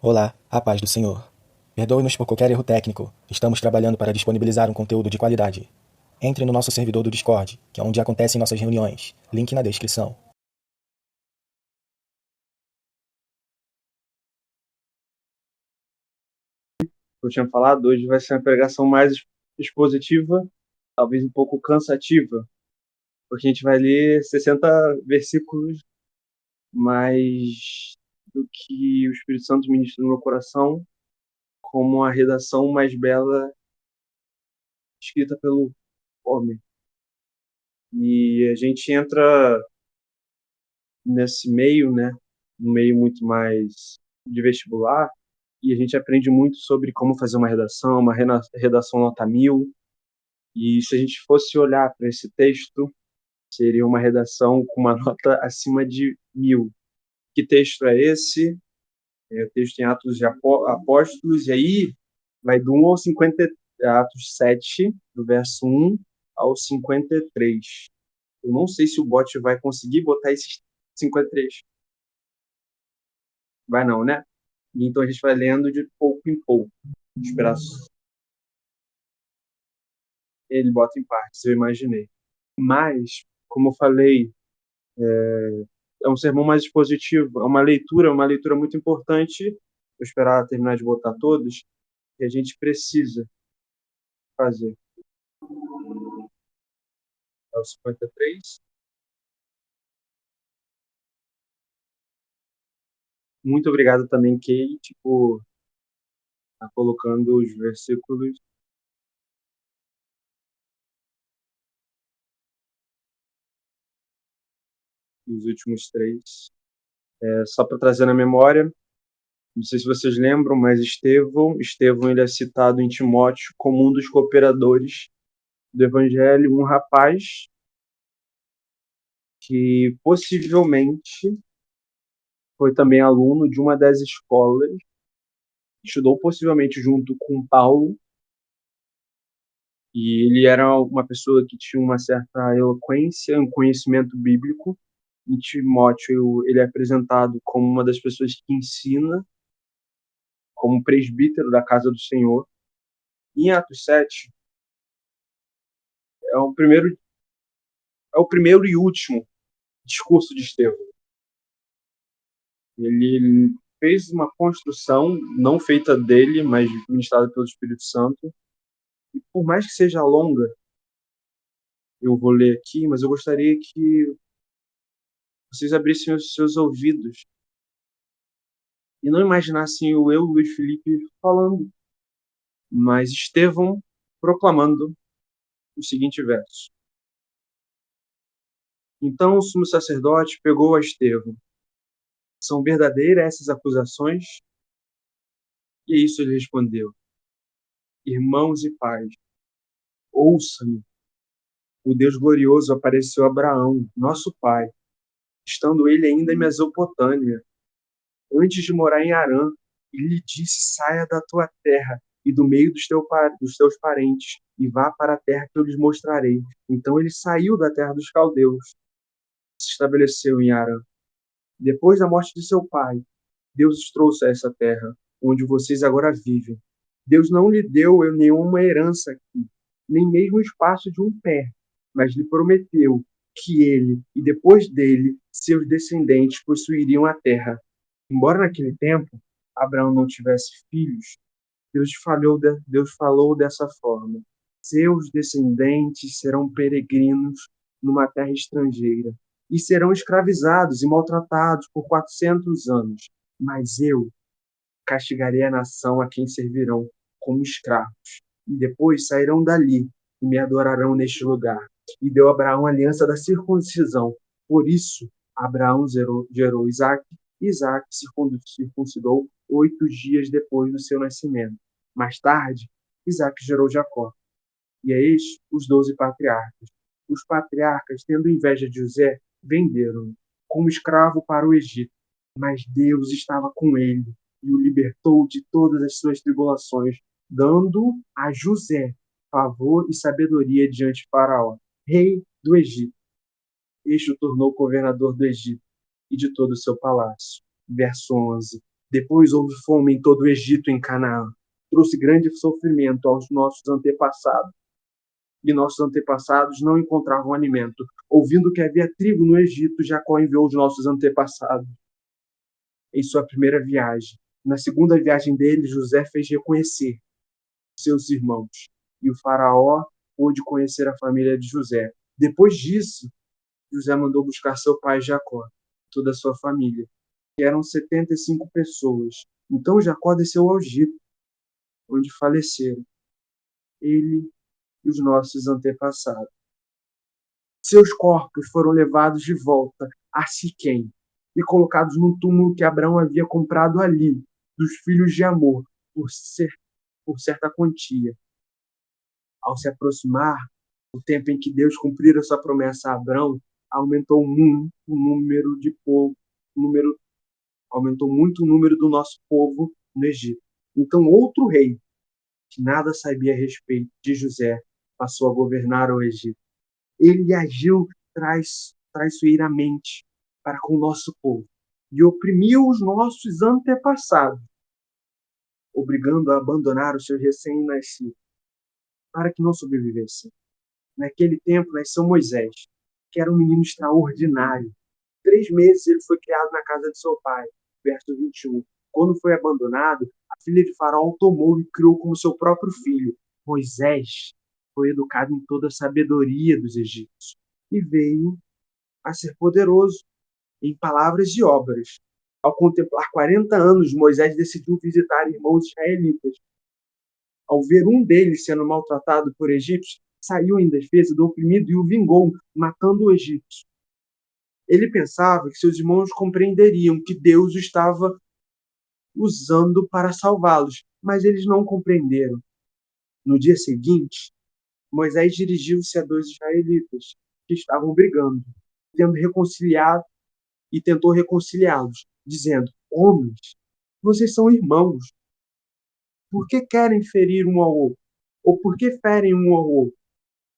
Olá, a paz do Senhor. Perdoe-nos por qualquer erro técnico. Estamos trabalhando para disponibilizar um conteúdo de qualidade. Entre no nosso servidor do Discord, que é onde acontecem nossas reuniões. Link na descrição. Eu tinha falado, hoje vai ser uma pregação mais expositiva, talvez um pouco cansativa, porque a gente vai ler 60 versículos, mais do que o Espírito Santo ministra no meu coração, como a redação mais bela escrita pelo homem. E a gente entra nesse meio, né, um meio muito mais de vestibular, e a gente aprende muito sobre como fazer uma redação nota 1000. E se a gente fosse olhar para esse texto, seria uma redação com uma nota acima de 1000. Que texto é esse? É o texto em Atos de Apóstolos, e aí vai do 1 ao 50, Atos 7, do verso 1 ao 53. Eu não sei se o bot vai conseguir botar esses 53. Vai não, né? Então a gente vai lendo de pouco em pouco. Esperar. Ele bota em partes, eu imaginei. Mas, como eu falei, é um sermão mais expositivo, é uma leitura muito importante. Vou esperar terminar de botar todos, que a gente precisa fazer. É o 53. Muito obrigado também, Kate, por estar colocando os versículos. Os últimos três. Só para trazer na memória, não sei se vocês lembram, mas Estevão ele é citado em Timóteo como um dos cooperadores do Evangelho, um rapaz que possivelmente foi também aluno de uma das escolas, estudou possivelmente junto com Paulo, e ele era uma pessoa que tinha uma certa eloquência, um conhecimento bíblico. Em Timóteo, ele é apresentado como uma das pessoas que ensina, como presbítero da casa do Senhor. Em Atos 7, é o primeiro e último discurso de Estevão. Ele fez uma construção, não feita dele, mas ministrada pelo Espírito Santo. E por mais que seja longa, eu vou ler aqui, mas eu gostaria que vocês abrissem os seus ouvidos e não imaginassem eu, Luiz Felipe, falando, mas Estevão proclamando o seguinte verso. Então o sumo sacerdote pegou a Estevão. São verdadeiras essas acusações? E a isso ele respondeu. Irmãos e pais, ouçam-me. O Deus glorioso apareceu a Abraão, nosso pai, estando ele ainda em Mesopotâmia, antes de morar em Harã, e lhe disse: saia da tua terra e do meio dos teus parentes, e vá para a terra que eu lhes mostrarei. Então ele saiu da terra dos caldeus, se estabeleceu em Harã. Depois da morte de seu pai, Deus os trouxe a essa terra, onde vocês agora vivem. Deus não lhe deu nenhuma herança aqui, nem mesmo o espaço de um pé, mas lhe prometeu que ele e depois dele, seus descendentes possuiriam a terra. Embora naquele tempo Abraão não tivesse filhos, Deus falou dessa forma: seus descendentes serão peregrinos numa terra estrangeira e serão escravizados e maltratados por 400 anos. Mas eu castigarei a nação a quem servirão como escravos. E depois sairão dali e me adorarão neste lugar. E deu a Abraão a aliança da circuncisão. Por isso, Abraão gerou Isaac, e Isaac circuncidou 8 dias depois do seu nascimento. Mais tarde, Isaac gerou Jacó. E a estes os 12 patriarcas. Os patriarcas, tendo inveja de José, venderam-no como escravo para o Egito. Mas Deus estava com ele e o libertou de todas as suas tribulações, dando a José favor e sabedoria diante de Faraó, rei do Egito. Este o tornou governador do Egito e de todo o seu palácio. Verso 11. Depois houve fome em todo o Egito, em Canaã. Trouxe grande sofrimento aos nossos antepassados. E nossos antepassados não encontravam alimento. Ouvindo que havia trigo no Egito, Jacó enviou os nossos antepassados em sua primeira viagem. Na segunda viagem dele, José fez reconhecer seus irmãos. E o faraó pôde conhecer a família de José. Depois disso, José mandou buscar seu pai Jacó, toda a sua família, que eram 75 pessoas. Então Jacó desceu ao Egito, onde faleceram ele e os nossos antepassados. Seus corpos foram levados de volta a Siquém e colocados num túmulo que Abraão havia comprado ali, dos filhos de Amor, por certa quantia. Ao se aproximar o tempo em que Deus cumprira sua promessa a Abraão, aumentou muito o número de povo, aumentou muito o número do nosso povo no Egito. Então outro rei, que nada sabia a respeito de José, passou a governar o Egito. Ele agiu traiçoeiramente para com o nosso povo e oprimiu os nossos antepassados, obrigando a abandonar os seus recém-nascidos, para que não sobrevivessem. Naquele tempo nasceu Moisés, que era um menino extraordinário. 3 meses ele foi criado na casa de seu pai. Verso 21. Quando foi abandonado, a filha de Faraó o tomou e criou como seu próprio filho. Moisés foi educado em toda a sabedoria dos egípcios e veio a ser poderoso em palavras e obras. Ao contemplar 40 anos, Moisés decidiu visitar irmãos israelitas. Ao ver um deles sendo maltratado por egípcios, saiu em defesa do oprimido e o vingou, matando o egípcio. Ele pensava que seus irmãos compreenderiam que Deus o estava usando para salvá-los, mas eles não compreenderam. No dia seguinte, Moisés dirigiu-se a 2 israelitas que estavam brigando, tentou reconciliá-los, dizendo: Homens, vocês são irmãos. Por que querem ferir um ao outro? Ou por que ferem um ao outro?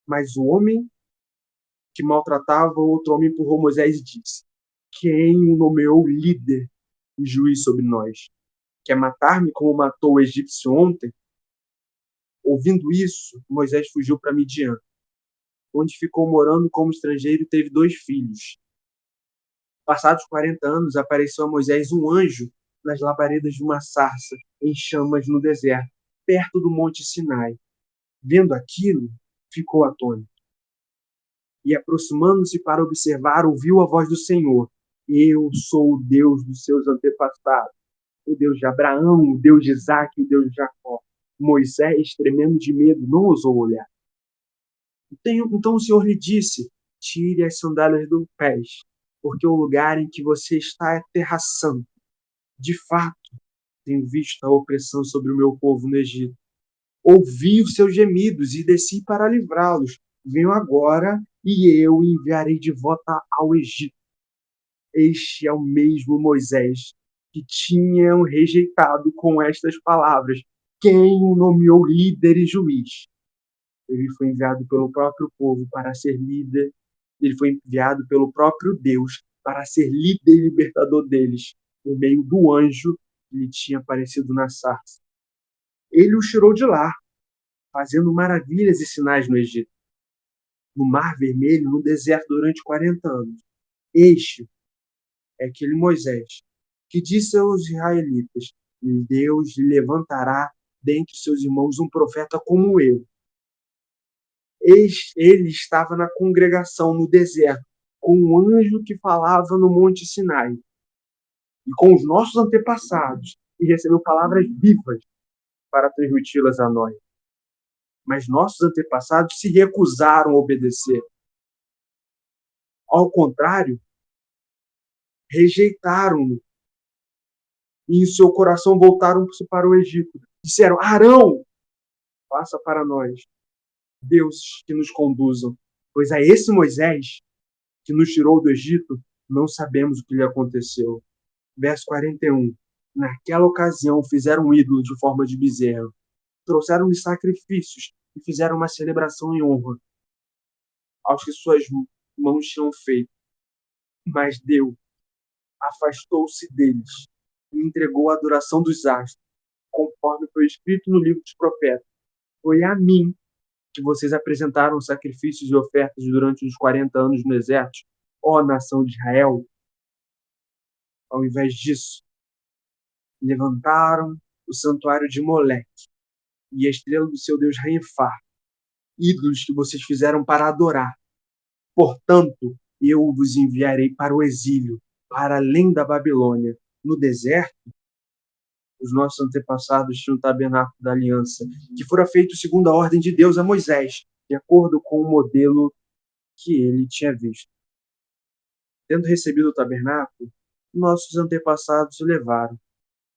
Mas o homem que maltratava o outro homem empurrou Moisés e disse: Quem o nomeou líder e juiz sobre nós? Quer matar-me como matou o egípcio ontem? Ouvindo isso, Moisés fugiu para Midian, onde ficou morando como estrangeiro e teve 2 filhos. Passados 40 anos, apareceu a Moisés um anjo nas labaredas de uma sarça em chamas no deserto, perto do monte Sinai. Vendo aquilo, ficou atônito. E aproximando-se para observar, ouviu a voz do Senhor: Eu sou o Deus dos seus antepassados, o Deus de Abraão, o Deus de Isaque, o Deus de Jacó. Moisés, tremendo de medo, não ousou olhar. Então o Senhor lhe disse: Tire as sandálias dos pés, porque o lugar em que você está é terra santa. De fato, tenho visto a opressão sobre o meu povo no Egito. Ouvi os seus gemidos e desci para livrá-los. Venho agora e eu enviarei de volta ao Egito. Este é o mesmo Moisés que tinham rejeitado com estas palavras: Quem o nomeou líder e juiz? Ele foi enviado pelo próprio povo para ser líder. Ele foi enviado pelo próprio Deus para ser líder e libertador deles, por meio do anjo que lhe tinha aparecido na sarça. Ele os tirou de lá, fazendo maravilhas e sinais no Egito, no Mar Vermelho, no deserto durante 40 anos. Este é aquele Moisés que disse aos israelitas: Deus lhe levantará dentre seus irmãos um profeta como eu. Ele estava na congregação no deserto, com um anjo que falava no Monte Sinai, e com os nossos antepassados, e recebeu palavras vivas para transmiti-las a nós. Mas nossos antepassados se recusaram a obedecer. Ao contrário, rejeitaram-no e em seu coração voltaram-se para o Egito. Disseram: Arão, faça para nós deuses que nos conduzam, pois a esse Moisés que nos tirou do Egito, não sabemos o que lhe aconteceu. Verso 41. Naquela ocasião fizeram um ídolo de forma de bezerro, trouxeram-lhe sacrifícios e fizeram uma celebração em honra aos que suas mãos tinham feito. Mas Deus afastou-se deles me entregou a adoração dos astros, conforme foi escrito no livro dos profetas. Foi a mim que vocês apresentaram sacrifícios e ofertas durante os 40 anos no deserto, ó nação de Israel. Ao invés disso, levantaram o santuário de Moleque e a estrela do seu deus Renfar, ídolos que vocês fizeram para adorar. Portanto, eu vos enviarei para o exílio, para além da Babilônia. No deserto, os nossos antepassados tinham o tabernáculo da aliança, que fora feito segundo a ordem de Deus a Moisés, de acordo com o modelo que ele tinha visto. Tendo recebido o tabernáculo, nossos antepassados o levaram,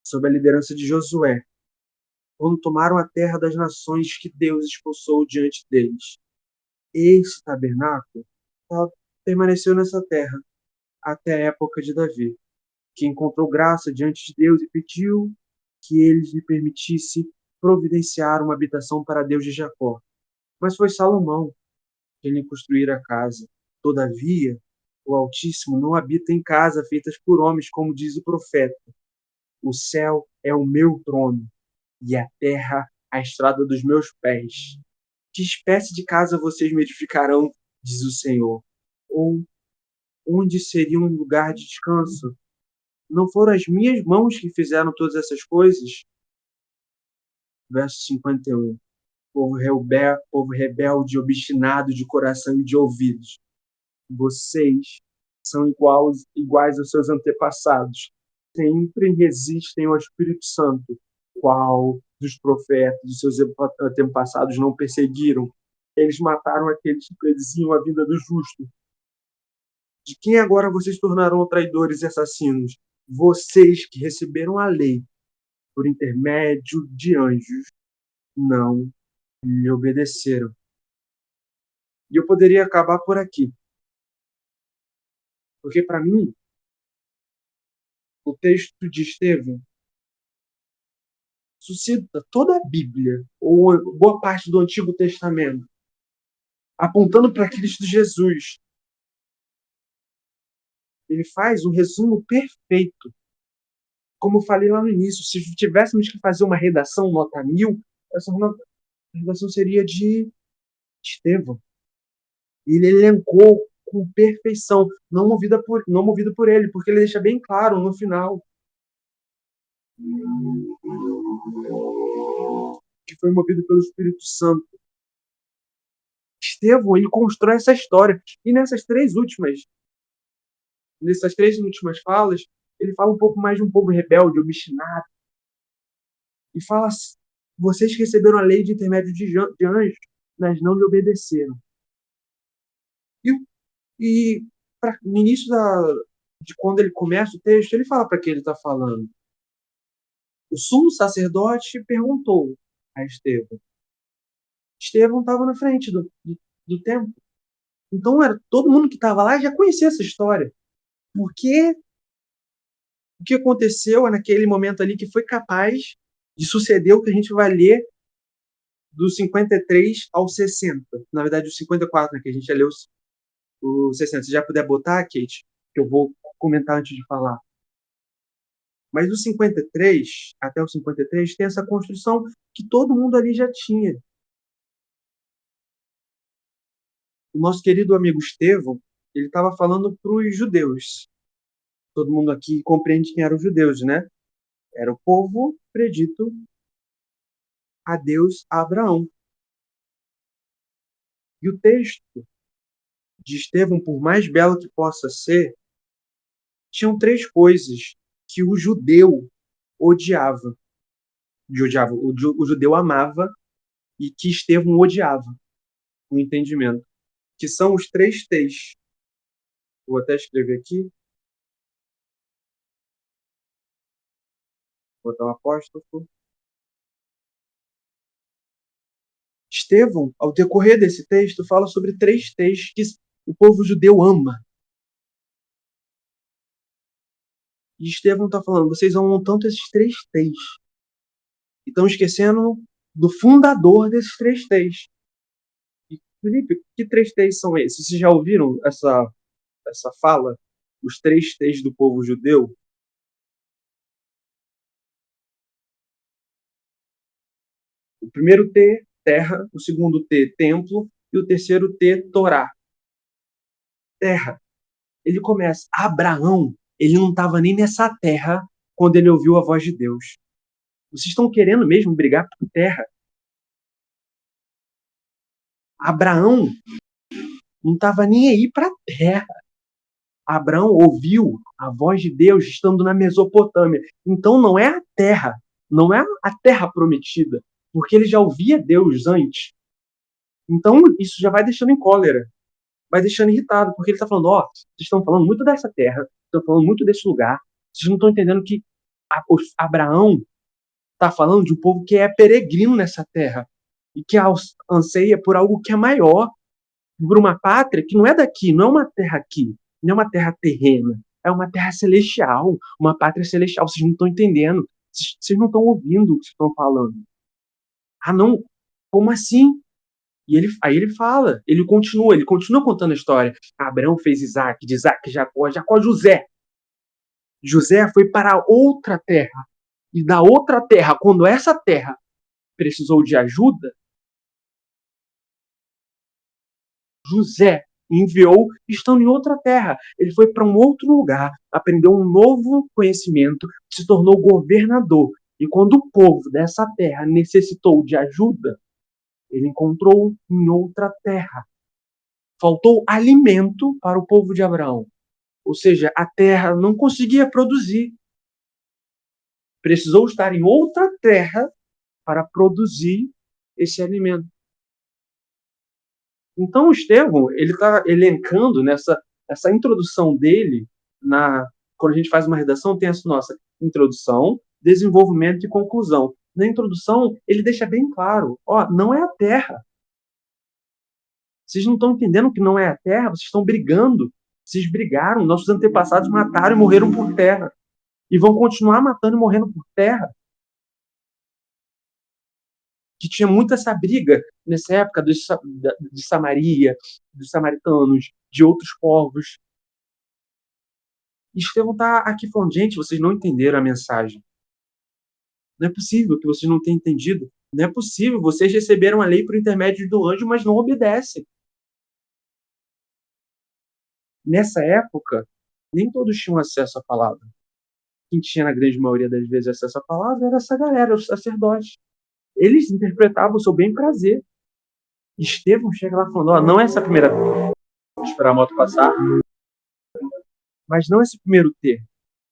sob a liderança de Josué, quando tomaram a terra das nações que Deus expulsou diante deles. Esse tabernáculo permaneceu nessa terra até a época de Davi, que encontrou graça diante de Deus e pediu que ele lhe permitisse providenciar uma habitação para Deus de Jacó. Mas foi Salomão quem lhe construíra a casa. Todavia, o Altíssimo não habita em casa feitas por homens, como diz o profeta. O céu é o meu trono e a terra a estrada dos meus pés. Que espécie de casa vocês me edificarão, diz o Senhor? Ou onde seria um lugar de descanso? Não foram as minhas mãos que fizeram todas essas coisas? Verso 51. Povo rebelde, obstinado de coração e de ouvidos. Vocês são iguais aos seus antepassados. Sempre resistem ao Espírito Santo. Qual dos profetas dos seus antepassados não perseguiram? Eles mataram aqueles que prediziam a vinda do justo. De quem agora vocês tornarão traidores e assassinos? Vocês que receberam a lei por intermédio de anjos não lhe obedeceram. E eu poderia acabar por aqui. Porque, para mim, o texto de Estevão suscita toda a Bíblia, ou boa parte do Antigo Testamento, apontando para Cristo Jesus. Ele faz um resumo perfeito. Como eu falei lá no início, se tivéssemos que fazer uma redação nota 1000, essa redação seria de Estevão. Ele elencou com perfeição, não movido por ele, porque ele deixa bem claro no final que foi movido pelo Espírito Santo. Estevão, ele constrói essa história. E nessas três últimas falas, ele fala um pouco mais de um povo rebelde, obstinado. E fala: vocês que receberam a lei de intermédio de anjos, mas não lhe obedeceram. E no início de quando ele começa o texto, ele fala para quem ele está falando. O sumo sacerdote perguntou a Estevão. Estevão estava na frente do templo. Então, todo mundo que estava lá já conhecia essa história. Porque o que aconteceu naquele momento ali que foi capaz de suceder o que a gente vai ler do 53 ao 60. Na verdade, o 54, né, que a gente já leu o 60. Se já puder botar, Kate, que eu vou comentar antes de falar. Mas do 53 até o 53 tem essa construção que todo mundo ali já tinha. O nosso querido amigo Estevão, ele estava falando para os judeus. Todo mundo aqui compreende quem eram os judeus, né? Era o povo predito a Deus, a Abraão. E o texto de Estevão, por mais belo que possa ser, tinham três coisas que o judeu odiava. O judeu amava e que Estevão odiava, o entendimento. Que são os três T's. Vou até escrever aqui. Vou botar um apóstrofo. Estevão, ao decorrer desse texto, fala sobre três T's que o povo judeu ama. E Estevão está falando, vocês amam tanto esses três T's. E estão esquecendo do fundador desses três T's. E, Felipe, que três T's são esses? Vocês já ouviram essa fala? Os três T's do povo judeu? O primeiro T, terra, o segundo T, templo, e o terceiro T, Torá. Terra. Ele começa. Abraão, ele não estava nem nessa terra quando ele ouviu a voz de Deus. Vocês estão querendo mesmo brigar por terra? Abraão não estava nem aí para a terra. Abraão ouviu a voz de Deus estando na Mesopotâmia. Então não é a terra, não é a terra prometida, porque ele já ouvia Deus antes. Então isso já vai deixando em cólera, vai deixando irritado, porque ele está falando, ó, vocês estão falando muito dessa terra, estão falando muito desse lugar, vocês não estão entendendo que Abraão está falando de um povo que é peregrino nessa terra e que anseia por algo que é maior, por uma pátria que não é daqui, não é uma terra aqui, não é uma terra terrena, é uma terra celestial, uma pátria celestial. Vocês não estão entendendo, vocês não estão ouvindo o que vocês estão falando. Ah, não? Como assim? Aí ele fala, ele continua contando a história. Abraão fez Isaac, de Isaac Jacó, Jacó José. José foi para outra terra. E da outra terra, quando essa terra precisou de ajuda, José enviou estando em outra terra. Ele foi para um outro lugar, aprendeu um novo conhecimento, se tornou governador. E quando o povo dessa terra necessitou de ajuda, ele encontrou em outra terra. Faltou alimento para o povo de Abraão. Ou seja, a terra não conseguia produzir. Precisou estar em outra terra para produzir esse alimento. Então, o Estevão, ele está elencando essa introdução dele, quando a gente faz uma redação, tem essa nossa introdução, desenvolvimento e conclusão. Na introdução, ele deixa bem claro, ó, não é a terra. Vocês não estão entendendo que não é a terra, vocês estão brigando. Vocês brigaram, nossos antepassados mataram e morreram por terra. E vão continuar matando e morrendo por terra. Que tinha muito essa briga nessa época de Samaria, dos samaritanos, de outros povos. E Estevão está aqui falando, gente, vocês não entenderam a mensagem. Não é possível que vocês não tenham entendido. Não é possível, vocês receberam a lei por intermédio do anjo, mas não obedecem. Nessa época, nem todos tinham acesso à palavra. Quem tinha, na grande maioria das vezes, acesso à palavra era essa galera, os sacerdotes. Eles interpretavam o seu bem prazer. Estevão chega lá falando, ó, não é essa primeira... Vou esperar a moto passar. Mas não esse primeiro T.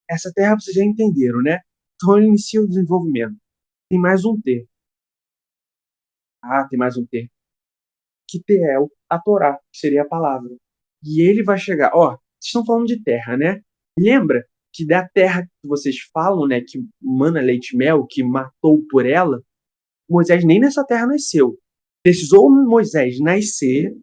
Essa terra vocês já entenderam, né? Então ele inicia o desenvolvimento. Tem mais um T. Ah, tem mais um T. Que T é a Torá, que seria a palavra. E ele vai chegar, ó, vocês estão falando de terra, né? Lembra que da terra que vocês falam, né, que mana leite e mel, que matou por ela, Moisés nem nessa terra nasceu. Precisou Moisés nascer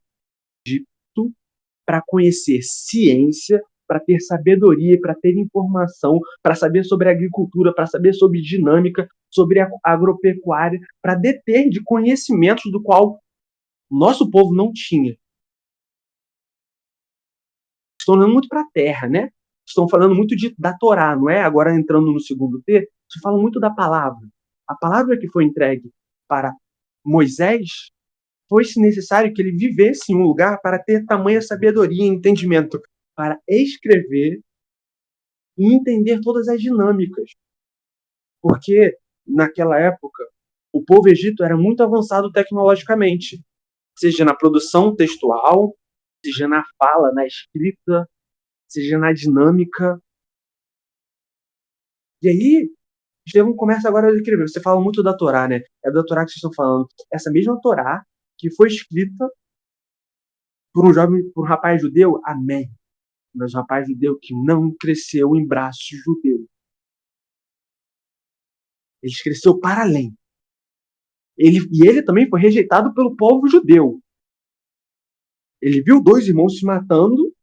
para conhecer ciência, para ter sabedoria, para ter informação, para saber sobre agricultura, para saber sobre dinâmica, sobre a agropecuária, para deter de conhecimentos do qual nosso povo não tinha. Estão olhando muito para a terra, né? Estão falando muito da Torá, não é? Agora entrando no segundo T, se falam muito da palavra. A palavra que foi entregue para Moisés foi-se necessário que ele vivesse em um lugar para ter tamanha sabedoria e entendimento, para escrever e entender todas as dinâmicas. Porque, naquela época, o povo egito era muito avançado tecnologicamente, seja na produção textual, seja na fala, na escrita, seja na dinâmica. E aí, Estevão começa agora a escrever. Você fala muito da Torá, né? É da Torá que vocês estão falando. Essa mesma Torá que foi escrita por um rapaz judeu, amém. Mas um rapaz judeu que não cresceu em braços judeus. Ele cresceu para além. Ele também foi rejeitado pelo povo judeu. Ele viu dois irmãos se matando.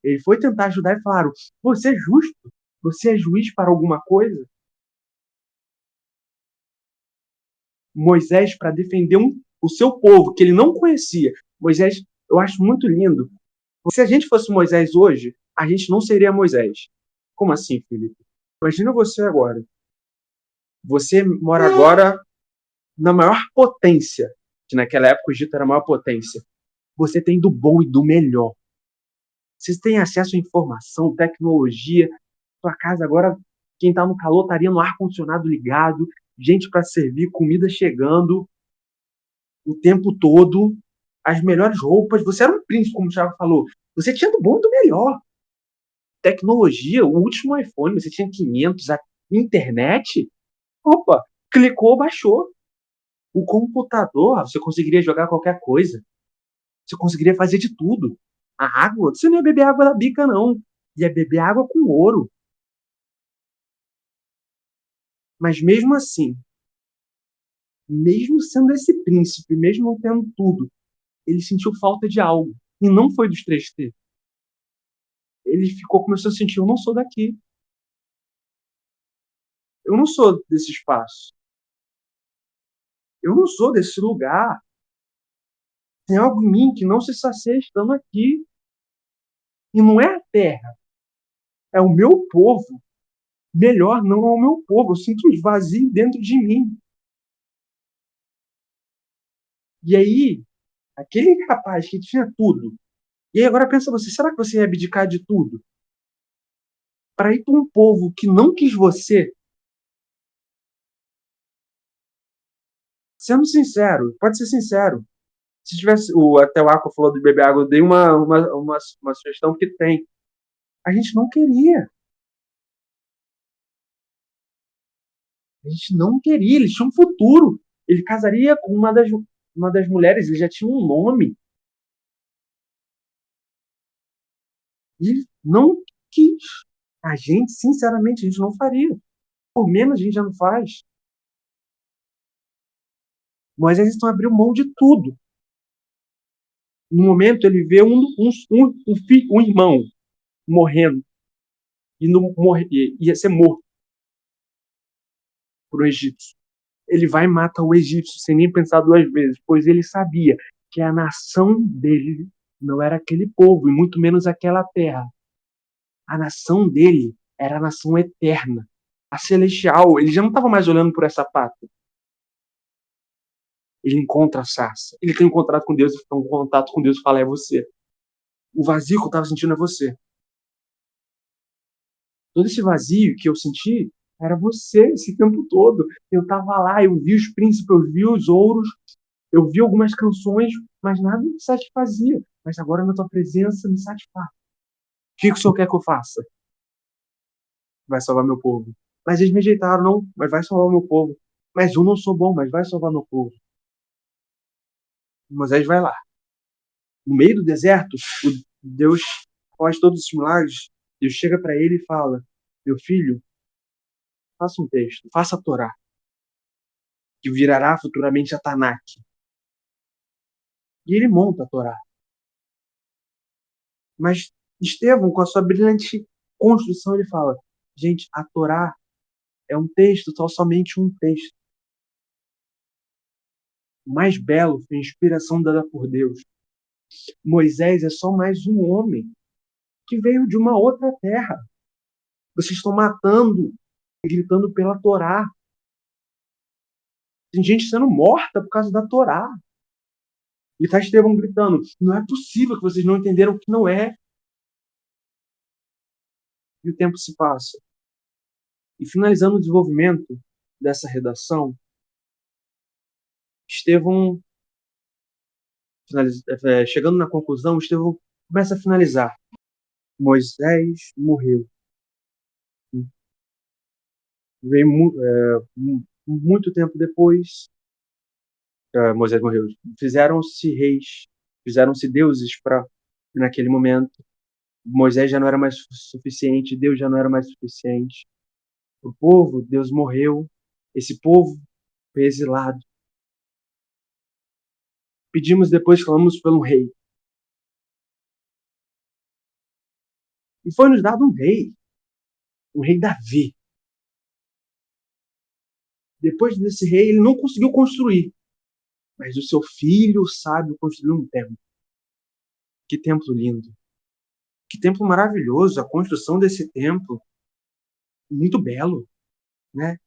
Ele foi tentar ajudar e falaram: você é justo? Você é juiz para alguma coisa? Moisés, para defender o seu povo, que ele não conhecia. Moisés, eu acho muito lindo. Se a gente fosse Moisés hoje, a gente não seria Moisés. Como assim, Felipe? Imagina você agora. Você mora agora na maior potência, que naquela época o Egito era a maior potência, você tem do bom e do melhor. Vocês têm acesso à informação, tecnologia. Sua casa agora, quem está no calor estaria no ar-condicionado ligado, gente para servir, comida chegando o tempo todo, as melhores roupas. Você era um príncipe, como o Thiago falou. Você tinha do bom e do melhor. Tecnologia, o último iPhone, você tinha 500, a internet. Opa, clicou, baixou. O computador, você conseguiria jogar qualquer coisa. Você conseguiria fazer de tudo. A água, você não ia beber água da bica, não. Ia beber água com ouro. Mas mesmo assim, mesmo sendo esse príncipe, mesmo tendo tudo, ele sentiu falta de algo. E não foi dos 3T. Ele começou a sentir, eu não sou daqui. Eu não sou desse espaço. Eu não sou desse lugar. Tem algo em mim que não se sacia estando aqui. E não é a terra. É o meu povo. Melhor, não é o meu povo. Eu sinto um vazio dentro de mim. E aí, aquele rapaz que tinha tudo. E aí agora pensa você, será que você ia abdicar de tudo? Para ir para um povo que não quis você? Sendo sincero, pode ser sincero. Se tivesse, até o Aqua falou de beber água, eu dei uma sugestão que tem. A gente não queria. A gente não queria. Ele tinha um futuro. Ele casaria com uma das mulheres, ele já tinha um nome. E ele não quis. A gente, sinceramente, a gente não faria. Por menos a gente já não faz. Mas eles estão abrindo mão de tudo. No momento, ele vê um irmão morrendo. E não morrer, ia ser morto por um egípcio. Ele vai e mata o egípcio sem nem pensar duas vezes, pois ele sabia que a nação dele não era aquele povo, e muito menos aquela terra. A nação dele era a nação eterna, a celestial. Ele já não estava mais olhando por essa pátria. Ele encontra a sarça. Ele tem um contato com Deus e fica em contato com Deus e fala: é você. O vazio que eu estava sentindo é você. Todo esse vazio que eu senti era você esse tempo todo. Eu estava lá, eu vi os príncipes, eu vi os ouros, eu vi algumas canções, mas nada me satisfazia. Mas agora na tua presença me satisfaz. O que o Senhor quer que eu faça? Vai salvar meu povo. Mas eles me rejeitaram, não, mas vai salvar meu povo. Mas eu não sou bom, mas vai salvar meu povo. Moisés vai lá. No meio do deserto, Deus faz todos os milagres. Deus chega para ele e fala: meu filho, faça um texto, faça a Torá, que virará futuramente a Tanakh. E ele monta a Torá. Mas Estevão, com a sua brilhante construção, ele fala: gente, a Torá é um texto, só somente um texto. O mais belo foi a inspiração dada por Deus. Moisés é só mais um homem que veio de uma outra terra. Vocês estão matando e gritando pela Torá. Tem gente sendo morta por causa da Torá. E está Estevão gritando: não é possível que vocês não entenderam o que não é. E o tempo se passa. E finalizando o desenvolvimento dessa redação, Estevão, chegando na conclusão, Estevão começa a finalizar. Moisés morreu. Veio muito tempo depois, Moisés morreu. Fizeram-se reis, fizeram-se deuses para naquele momento. Moisés já não era mais suficiente, Deus já não era mais suficiente. O povo, Deus morreu. Esse povo foi exilado. Pedimos depois, clamamos pelo rei. E foi nos dado um rei Davi. Depois desse rei, ele não conseguiu construir, mas o seu filho sábio construiu um templo. Que templo lindo! Que templo maravilhoso! A construção desse templo, muito belo, né?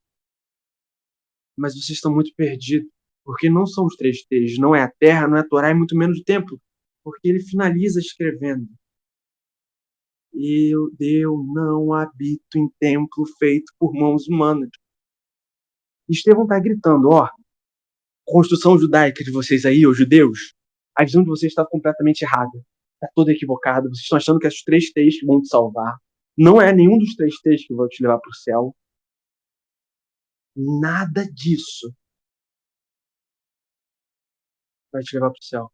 Mas vocês estão muito perdidos. Porque não são os três T's, não é a terra, não é a Torá e muito menos o templo. Porque ele finaliza escrevendo: eu não habito em templo feito por mãos humanas. Estevão está gritando, ó, construção judaica de vocês aí, os judeus, a visão de vocês está completamente errada. Está toda equivocada. Vocês estão achando que esses três T's vão te salvar. Não é nenhum dos três T's que vão te levar para o céu. Nada disso vai te levar para o céu.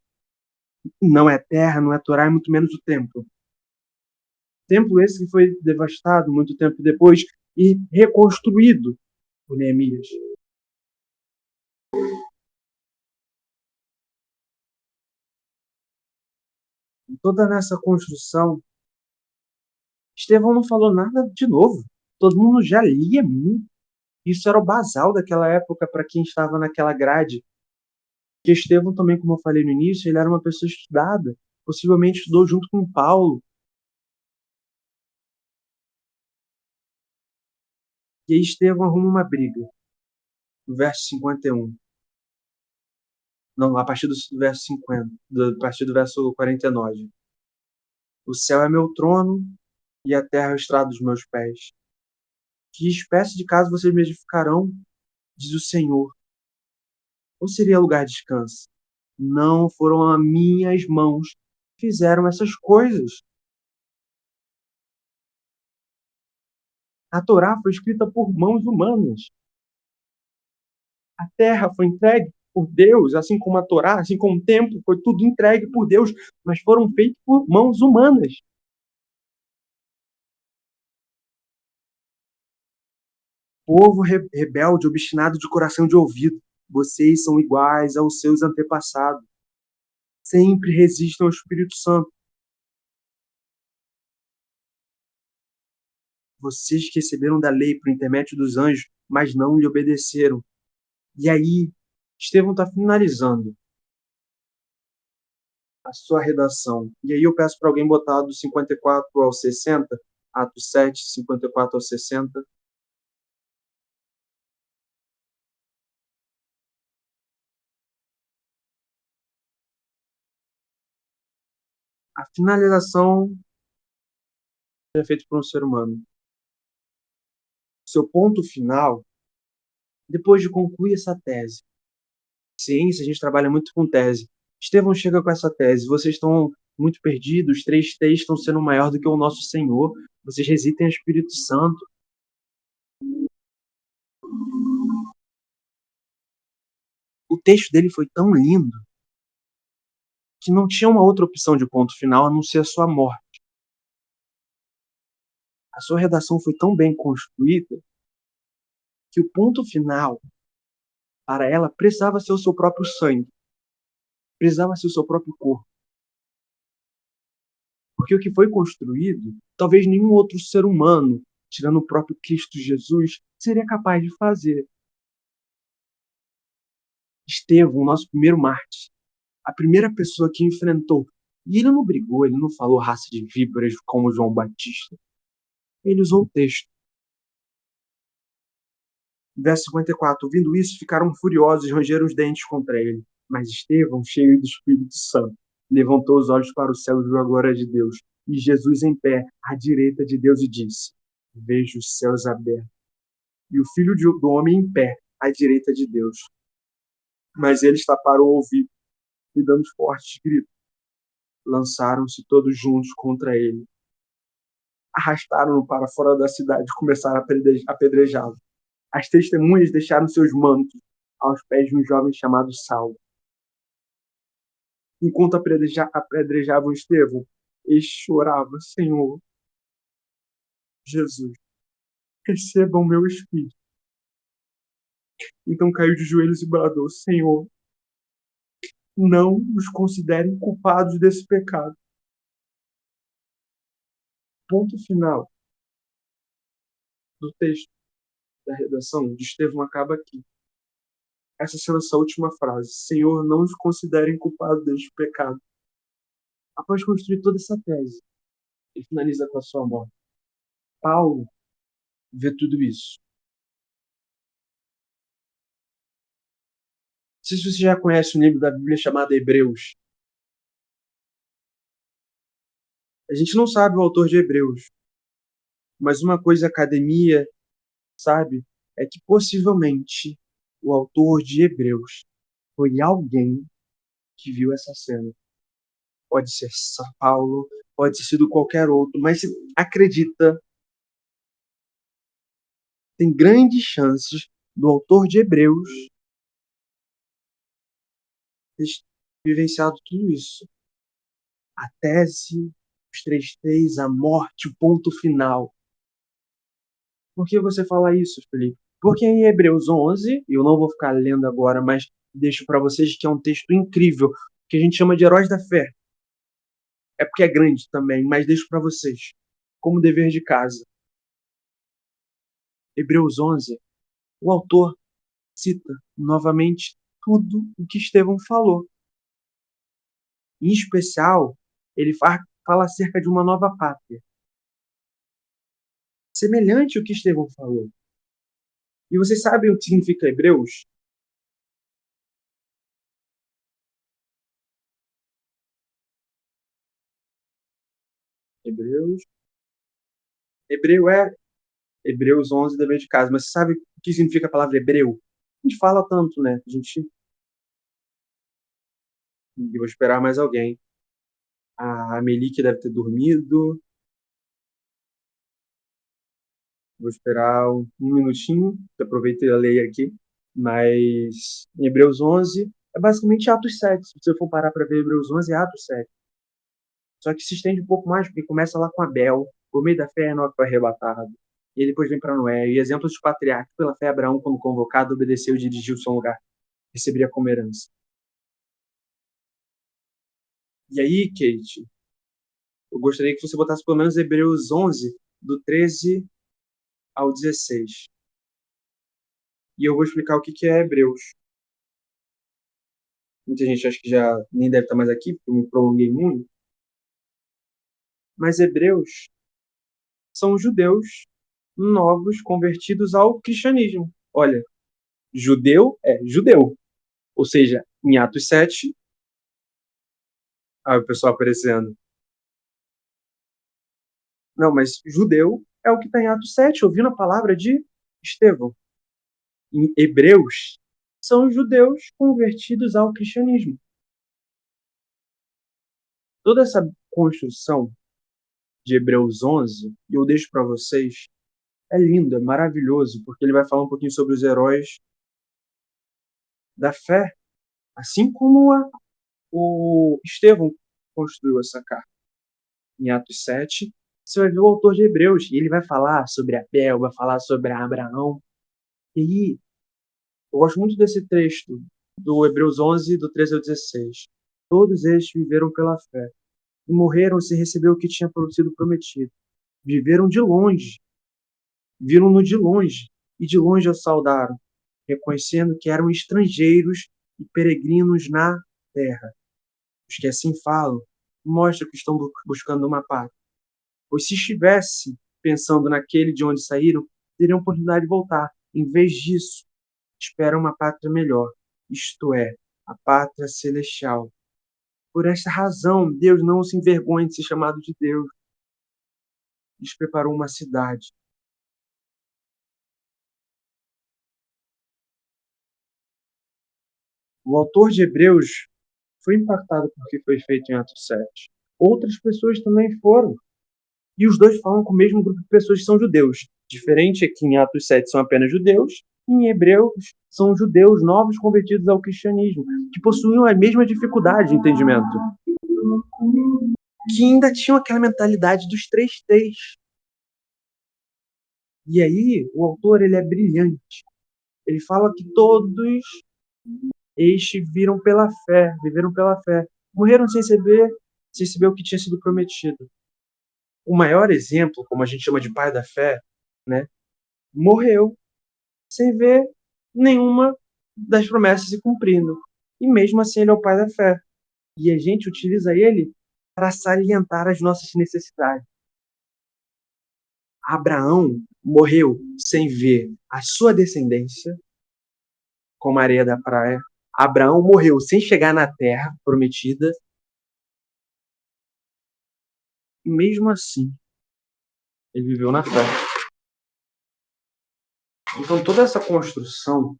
Não é terra, não é Torá, e muito menos o templo. Templo esse que foi devastado muito tempo depois e reconstruído por Neemias. E toda nessa construção, Estevão não falou nada de novo. Todo mundo já lia muito. Isso era o basal daquela época para quem estava naquela grade. Que Estevão também, como eu falei no início, ele era uma pessoa estudada. Possivelmente estudou junto com Paulo. E aí Estevão arruma uma briga. No verso 51. Não, a partir do verso 50. A partir do verso 49. O céu é meu trono e a terra é o estrado dos meus pés. Que espécie de casa vocês me edificarão, diz o Senhor? Ou seria lugar de descanso? Não foram as minhas mãos que fizeram essas coisas. A Torá foi escrita por mãos humanas. A terra foi entregue por Deus, assim como a Torá, assim como o templo, foi tudo entregue por Deus, mas foram feitos por mãos humanas. Povo rebelde, obstinado de coração de ouvido, vocês são iguais aos seus antepassados. Sempre resistam ao Espírito Santo. Vocês que receberam da lei por intermédio dos anjos, mas não lhe obedeceram. E aí, Estevão está finalizando a sua redação. E aí eu peço para alguém botar do 54 ao 60, Atos 7, 54 ao 60. A finalização é feita por um ser humano. Seu ponto final, depois de concluir essa tese. Ciência, a gente trabalha muito com tese. Estevão chega com essa tese. Vocês estão muito perdidos, os três T's estão sendo maior do que o nosso Senhor. Vocês resistem ao Espírito Santo. O texto dele foi tão lindo que não tinha uma outra opção de ponto final a não ser a sua morte. A sua redação foi tão bem construída que o ponto final para ela precisava ser o seu próprio sangue, precisava ser o seu próprio corpo. Porque o que foi construído, talvez nenhum outro ser humano, tirando o próprio Cristo Jesus, seria capaz de fazer. Estevão, nosso primeiro mártir, a primeira pessoa que enfrentou. E ele não brigou, ele não falou raça de víboras como João Batista. Ele usou o texto. Verso 54. Ouvindo isso, ficaram furiosos e rangeram os dentes contra ele. Mas Estevão, cheio do Espírito Santo, levantou os olhos para o céu e viu a glória de Deus. E Jesus em pé, à direita de Deus, e disse: Vejo os céus abertos e o Filho do Homem em pé, à direita de Deus. Mas eles taparam o ouvido e, dando fortes gritos, lançaram-se todos juntos contra ele. Arrastaram-no para fora da cidade e começaram a apedrejá-lo. As testemunhas deixaram seus mantos aos pés de um jovem chamado Saulo. Enquanto apedrejavam Estevão, ele chorava: Senhor, Jesus, receba o meu espírito. Então caiu de joelhos e bradou: Senhor, não nos considerem culpados desse pecado. Ponto final do texto da redação de Estevão acaba aqui. Essa sendo essa última frase: Senhor, não nos considerem culpados deste pecado. Após construir toda essa tese, ele finaliza com a sua morte. Paulo vê tudo isso. sei se você já conhece um livro da Bíblia chamado Hebreus. A gente não sabe o autor de Hebreus, mas uma coisa a academia sabe é que possivelmente o autor de Hebreus foi alguém que viu essa cena. Pode ser São Paulo, pode ter sido qualquer outro, mas acredita, tem grandes chances do autor de Hebreus ter vivenciado tudo isso. A tese, os três T's, a morte, o ponto final. Por que você fala isso, Felipe? Porque em Hebreus 11, eu não vou ficar lendo agora, mas deixo para vocês que é um texto incrível, que a gente chama de heróis da fé. É porque é grande também, mas deixo para vocês, como dever de casa. Hebreus 11, o autor cita novamente tudo o que Estevão falou. Em especial, ele fala acerca de uma nova pátria, semelhante ao que Estevão falou. E vocês sabem o que significa Hebreus? Hebreus. Hebreu é Hebreus 11, dever de casa. Mas você sabe o que significa a palavra hebreu? A gente fala tanto, né? A gente. Eu vou esperar mais alguém. A Melik deve ter dormido. Vou esperar um minutinho. Aproveitei a lei aqui. Mas em Hebreus 11 é basicamente Atos 7. Se você for parar para ver Hebreus 11, é Atos 7. Só que se estende um pouco mais, porque começa lá com Abel. Por meio da fé, Enoque foi arrebatado. E depois vem para Noé. E exemplos dos patriarcas. Pela fé, Abraão, quando convocado, obedeceu e dirigiu o seu lugar. Receberia como herança. E aí, Kate, eu gostaria que você botasse pelo menos Hebreus 11, do 13 ao 16. E eu vou explicar o que é Hebreus. Muita gente acha que já nem deve estar mais aqui, porque eu me prolonguei muito. Mas Hebreus são judeus novos convertidos ao cristianismo. Olha, judeu é judeu. Ou seja, em Atos 7, o pessoal aparecendo. Não, mas judeu é o que está em Atos 7, ouvindo a palavra de Estevão. Em Hebreus, são judeus convertidos ao cristianismo. Toda essa construção de Hebreus 11, e eu deixo para vocês, é lindo, é maravilhoso, porque ele vai falar um pouquinho sobre os heróis da fé, assim como o Estevão construiu essa carta. Em Atos 7, você vai ver o autor de Hebreus, e ele vai falar sobre Abel, vai falar sobre Abraão. E eu gosto muito desse texto, do Hebreus 11, do 13 ao 16. Todos eles viveram pela fé, e morreram sem receber o que tinha sido prometido. Viveram de longe, viram-no de longe, e de longe o saudaram, reconhecendo que eram estrangeiros e peregrinos na terra. Os que assim falam, mostram que estão buscando uma pátria. Pois se estivesse pensando naquele de onde saíram, teriam oportunidade de voltar. Em vez disso, esperam uma pátria melhor, isto é, a pátria celestial. Por esta razão, Deus não se envergonha de ser chamado de Deus. Lhes preparou uma cidade. O autor de Hebreus foi impactado por que foi feito em Atos 7. Outras pessoas também foram. E os dois falam com o mesmo grupo de pessoas que são judeus. Diferente é que em Atos 7 são apenas judeus, e em Hebreus são judeus novos convertidos ao cristianismo, que possuíam a mesma dificuldade de entendimento. Que ainda tinham aquela mentalidade dos três T's. E aí, o autor ele é brilhante. Ele fala que todos estes viram pela fé, viveram pela fé. Morreram sem receber o que tinha sido prometido. O maior exemplo, como a gente chama de pai da fé, né, morreu sem ver nenhuma das promessas se cumprindo. E mesmo assim ele é o pai da fé. E a gente utiliza ele para salientar as nossas necessidades. Abraão morreu sem ver a sua descendência, como a areia da praia, Abraão morreu sem chegar na terra prometida, e mesmo assim, ele viveu na fé. Então, toda essa construção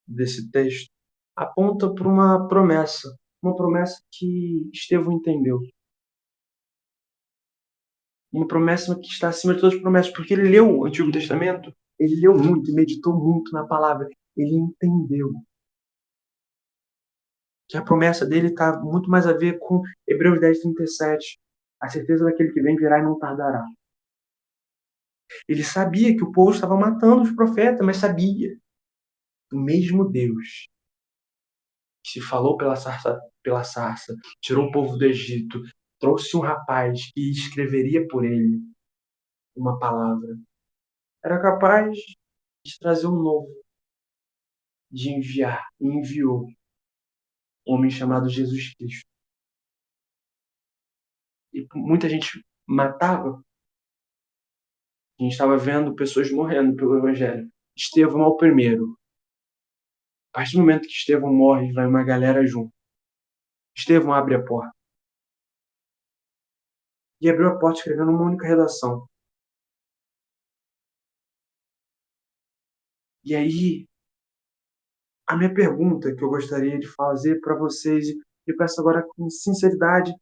desse texto aponta para uma promessa que Estevão entendeu. Uma promessa que está acima de todas as promessas, porque ele leu o Antigo Testamento, ele leu muito e meditou muito na palavra, ele entendeu que a promessa dele está muito mais a ver com Hebreus 10:37, a certeza daquele que vem virá e não tardará. Ele sabia que o povo estava matando os profetas, mas sabia que o mesmo Deus que se falou pela sarça, tirou o povo do Egito, trouxe um rapaz que escreveria por ele uma palavra, era capaz de trazer um novo, de enviar, e enviou um homem chamado Jesus Cristo. E muita gente matava, a gente estava vendo pessoas morrendo pelo Evangelho. Estevão é o primeiro. A partir do momento que Estevão morre, vai uma galera junto. Estevão abre a porta. E abriu a porta escrevendo uma única redação. E aí, a minha pergunta que eu gostaria de fazer para vocês, e eu peço agora com sinceridade,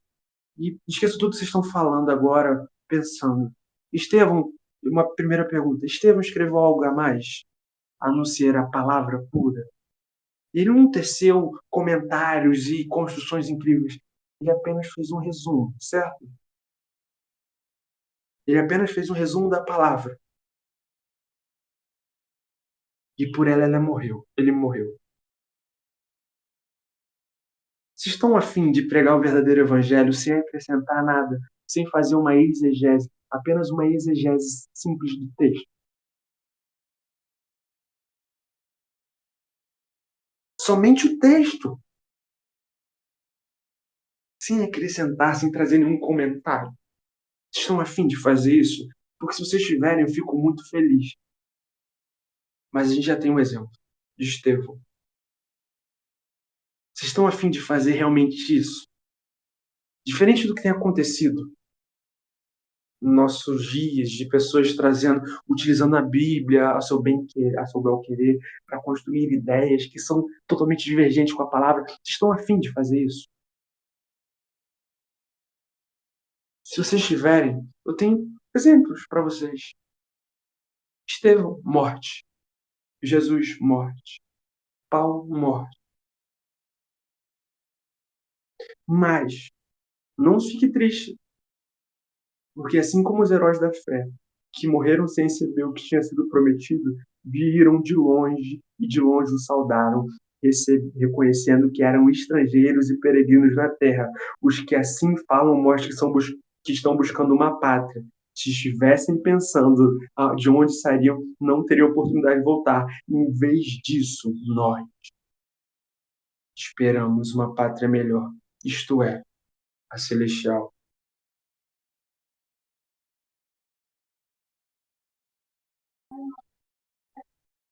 e esqueço tudo que vocês estão falando agora, pensando. Estevão, uma primeira pergunta. Estevão escreveu algo a mais, a não ser a palavra pura? Ele não teceu comentários e construções incríveis. Ele apenas fez um resumo, certo? Ele apenas fez um resumo da palavra. E por ela morreu. Ele morreu. Se estão a fim de pregar o verdadeiro evangelho sem acrescentar nada, sem fazer uma exegese, apenas uma exegese simples do texto, somente o texto, sem acrescentar, sem trazer nenhum comentário. Estão a fim de fazer isso? Porque se vocês tiverem, eu fico muito feliz. Mas a gente já tem um exemplo de Estevão. Vocês estão a fim de fazer realmente isso? Diferente do que tem acontecido nos nossos dias, de pessoas utilizando a Bíblia a seu bel querer, para construir ideias que são totalmente divergentes com a palavra, vocês estão a fim de fazer isso? Se vocês tiverem, eu tenho exemplos para vocês. Estevão, morte. Jesus, morte. Paulo, morte. Mas não fique triste, porque assim como os heróis da fé, que morreram sem receber o que tinha sido prometido, viram de longe e de longe o saudaram, reconhecendo que eram estrangeiros e peregrinos na terra. Os que assim falam mostram que estão buscando uma pátria. Se estivessem pensando de onde sairiam, não teriam oportunidade de voltar. Em vez disso, nós esperamos uma pátria melhor, isto é, a celestial.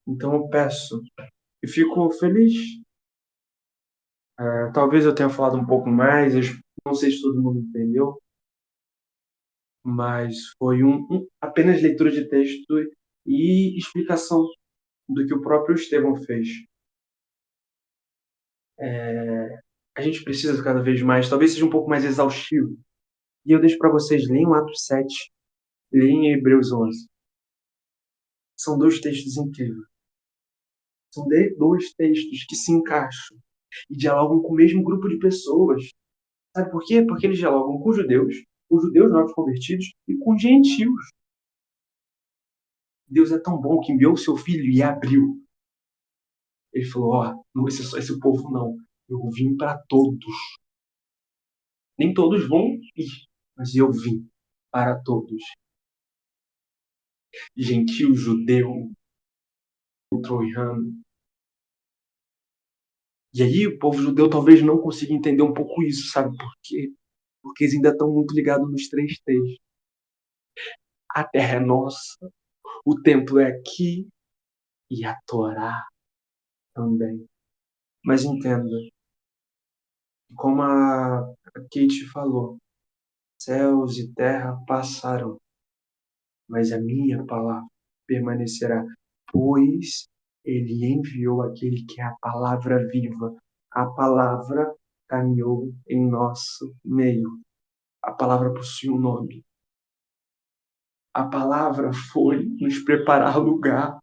Então eu peço e fico feliz. Talvez eu tenha falado um pouco mais, eu não sei se todo mundo entendeu, mas foi apenas leitura de texto e explicação do que o próprio Estevão fez. A gente precisa cada vez mais, talvez seja um pouco mais exaustivo. E eu deixo para vocês, leiam Atos 7, leiam Hebreus 11. São dois textos incríveis. São dois textos que se encaixam e dialogam com o mesmo grupo de pessoas. Sabe por quê? Porque eles dialogam com judeus novos convertidos e com gentios. Deus é tão bom que enviou o seu filho e abriu. Ele falou, não vai ser só esse povo, não. Eu vim para todos. Nem todos vão ir, mas eu vim para todos. Gentil, judeu, troiano. E aí o povo judeu talvez não consiga entender um pouco isso, sabe por quê? Porque eles ainda estão muito ligados nos três T's. A terra é nossa, o templo é aqui e a Torá também. Mas entenda, como a Kate falou, céus e terra passarão, mas a minha palavra permanecerá, pois ele enviou aquele que é a palavra viva. A palavra caminhou em nosso meio. A palavra possui um nome. A palavra foi nos preparar lugar.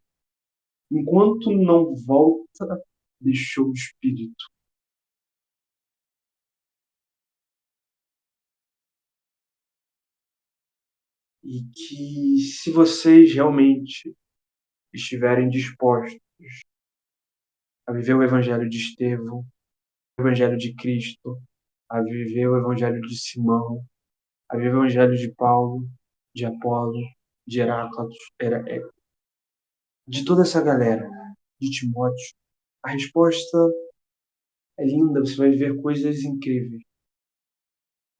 Enquanto não volta, deixou o Espírito. E que, se vocês realmente estiverem dispostos a viver o Evangelho de Estevão, o Evangelho de Cristo, a viver o Evangelho de Simão, a viver o Evangelho de Paulo, de Apolo, de Heráclito, de toda essa galera, de Timóteo, a resposta é linda, você vai ver coisas incríveis.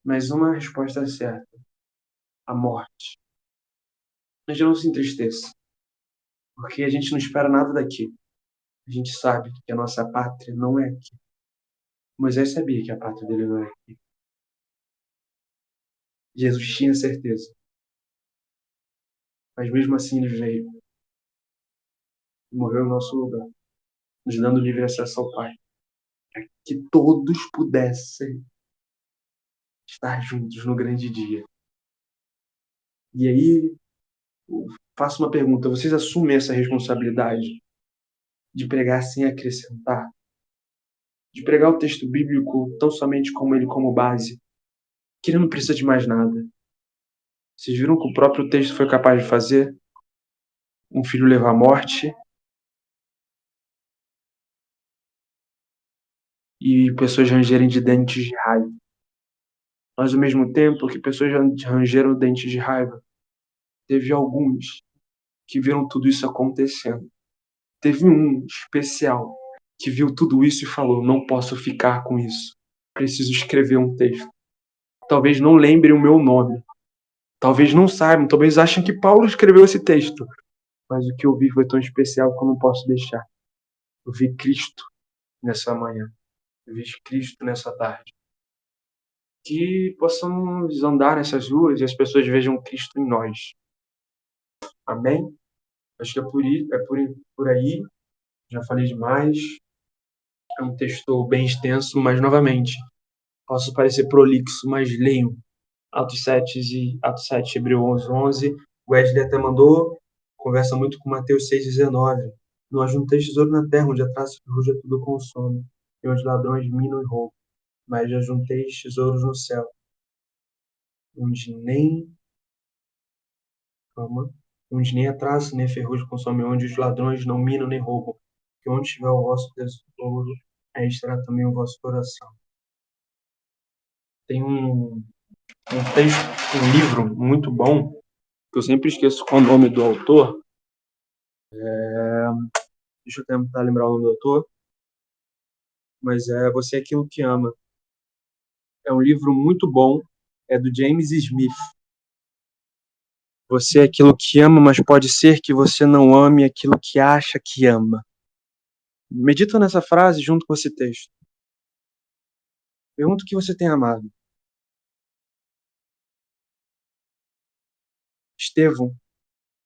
Mas uma resposta é certa: a morte. Mas não se entristeça, porque a gente não espera nada daqui. A gente sabe que a nossa pátria não é aqui. Moisés sabia que a pátria dele não é aqui. Jesus tinha certeza. Mas mesmo assim ele veio e morreu em nosso lugar, nos dando livre acesso ao Pai. Para que todos pudessem estar juntos no grande dia. E aí, eu faço uma pergunta: vocês assumem essa responsabilidade de pregar sem acrescentar? De pregar o texto bíblico tão somente como ele como base, que ele não precisa de mais nada? Vocês viram que o próprio texto foi capaz de fazer? Um filho levar a morte e pessoas rangerem de dentes de raiva. Mas, ao mesmo tempo que pessoas rangeram dentes de raiva, teve alguns que viram tudo isso acontecendo. Teve um especial que viu tudo isso e falou: não posso ficar com isso. Preciso escrever um texto. Talvez não lembrem o meu nome. Talvez não saibam. Talvez achem que Paulo escreveu esse texto. Mas o que eu vi foi tão especial que eu não posso deixar. Eu vi Cristo nessa manhã. Eu vi Cristo nessa tarde. Que possamos andar nessas ruas e as pessoas vejam Cristo em nós. Amém? Acho que por aí. Já falei demais. É um texto bem extenso, mas, novamente, posso parecer prolixo, mas leiam Atos 7, Hebreu 11:11. O Wesley até mandou, conversa muito com Mateus 6:19. Não ajunteis tesouro na terra, onde a traça e ferrugem tudo consome, e onde ladrões minam e roubam. Mas ajunteis tesouros no céu, onde nem calma, onde nem a traça nem a ferrugem consome, onde os ladrões não minam nem roubam. Que onde estiver o vosso tesouro, aí estará também o vosso coração. Tem um texto, um livro muito bom, que eu sempre esqueço qual é o nome do autor. Deixa eu tentar lembrar o nome do autor. Mas é Você é Aquilo que Ama. É um livro muito bom. É do James Smith. Você é aquilo que ama, mas pode ser que você não ame aquilo que acha que ama. Medita nessa frase junto com esse texto. Pergunta o que você tem amado. Estevão,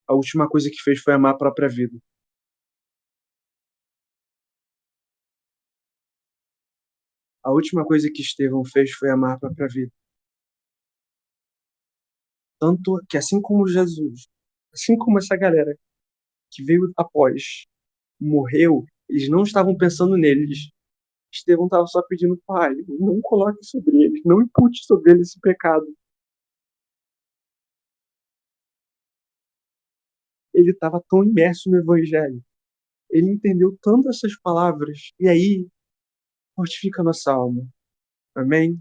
a última coisa que fez foi amar a própria vida. A última coisa que Estevão fez foi amar a própria vida. Tanto que, assim como Jesus, assim como essa galera que veio após, morreu, eles não estavam pensando neles. Estevão estava só pedindo: Pai, não coloque sobre eles, não impute sobre eles esse pecado. Ele estava tão imerso no Evangelho. Ele entendeu tanto essas palavras. E aí, fortifica a nossa alma. Amém?